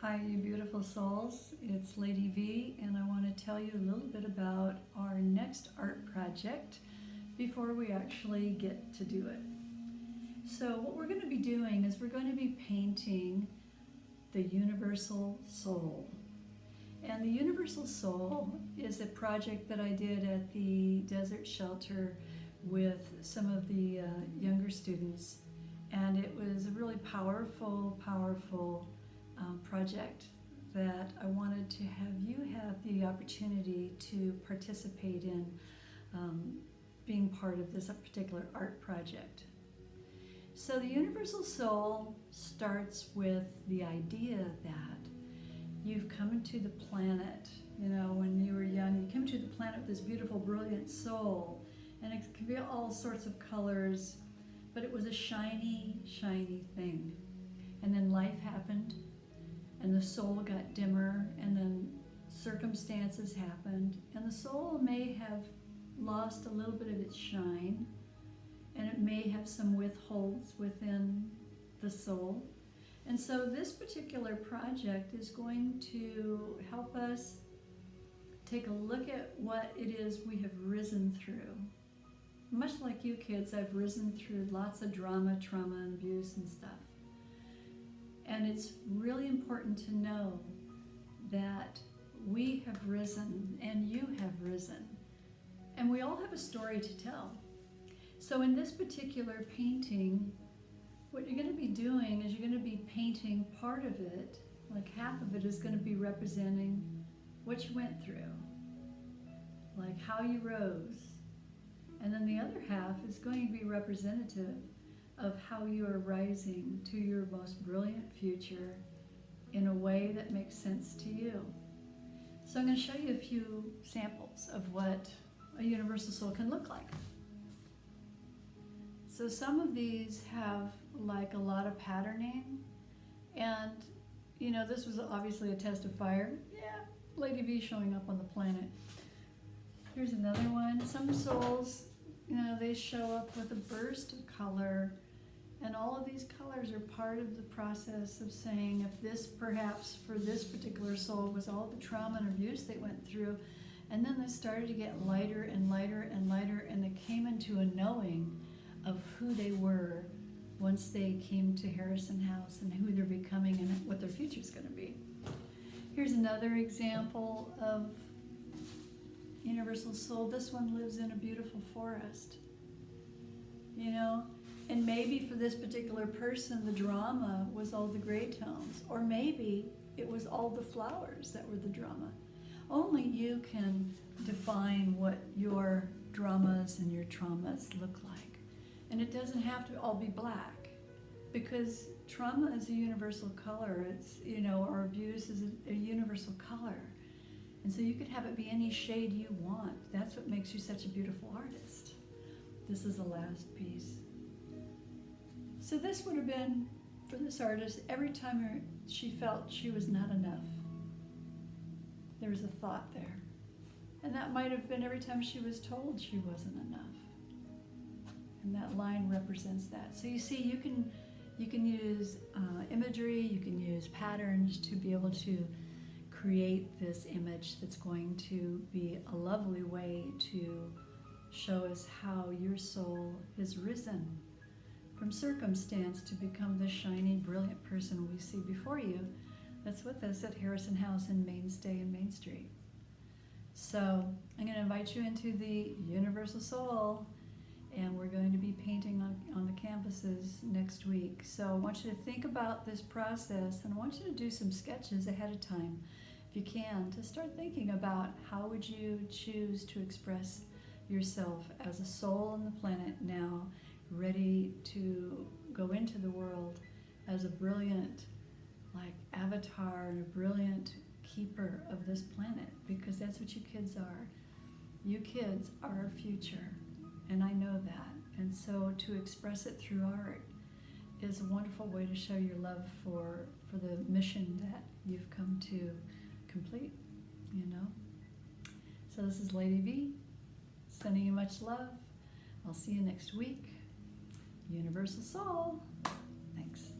Hi, you beautiful souls. It's Lady V, and I want to tell you a little bit about our next art project before we actually get to do it. So, what we're going to be doing is we're going to be painting the Universal Soul. And the Universal Soul is a project that I did at the Desert Shelter with some of the younger students. And it was a really powerful project that I wanted to have you have the opportunity to participate in being part of this particular art project. So the Universal Soul starts with the idea that you've come into the planet, you know, when you were young, you came to the planet with this beautiful, brilliant soul, and it can be all sorts of colors, but it was a shiny, shiny thing. And then life happened, and the soul got dimmer, and then circumstances happened, and the soul may have lost a little bit of its shine, and it may have some withholds within the soul. And so this particular project is going to help us take a look at what it is we have risen through. Much like you kids, I've risen through lots of drama, trauma, and abuse and stuff. And it's really important to know that we have risen and you have risen. And we all have a story to tell. So in this particular painting, what you're going to be doing is you're going to be painting part of it, like half of it is going to be representing what you went through, like how you rose. And then the other half is going to be representative of how you are rising to your most brilliant future in a way that makes sense to you. So I'm going to show you a few samples of what a universal soul can look like. So some of these have like a lot of patterning, and you know, this was obviously a test of fire. Yeah, Lady V showing up on the planet. Here's another one. Some souls, you know, they show up with a burst of color, and all of these colors are part of the process of saying if this perhaps for this particular soul was all the trauma and abuse they went through, and then they started to get lighter and lighter and lighter, and they came into a knowing of who they were once they came to Harrison House and who they're becoming and what their future is going to be. Here's another example of Universal Soul. This one lives in a beautiful forest, you know, and maybe for this particular person the drama was all the gray tones, or maybe it was all the flowers that were the drama. Only you can define what your dramas and your traumas look like. And it doesn't have to all be black, because trauma is a universal color. It's, you know, or abuse is a universal color. And so you could have it be any shade you want. That's what makes you such a beautiful artist. This is the last piece. So this would have been, for this artist, every time she felt she was not enough, there was a thought there. And that might have been every time she was told she wasn't enough. And that line represents that. So you see, you can use imagery, you can use patterns to be able to create this image that's going to be a lovely way to show us how your soul has risen from circumstance to become the shiny, brilliant person we see before you that's with us at Harrison House in Mainstay and Main Street. So I'm going to invite you into the Universal Soul, and we're going to be painting on the canvases next week. So I want you to think about this process, and I want you to do some sketches ahead of time, if you can, to start thinking about how would you choose to express yourself as a soul on the planet now, ready to go into the world as a brilliant, like, avatar and a brilliant keeper of this planet, because that's what you kids are. You kids are our future. And I know that. And so to express it through art is a wonderful way to show your love for the mission that you've come to complete, you know. So this is Lady V, sending you much love. I'll see you next week. Universal Soul. Thanks.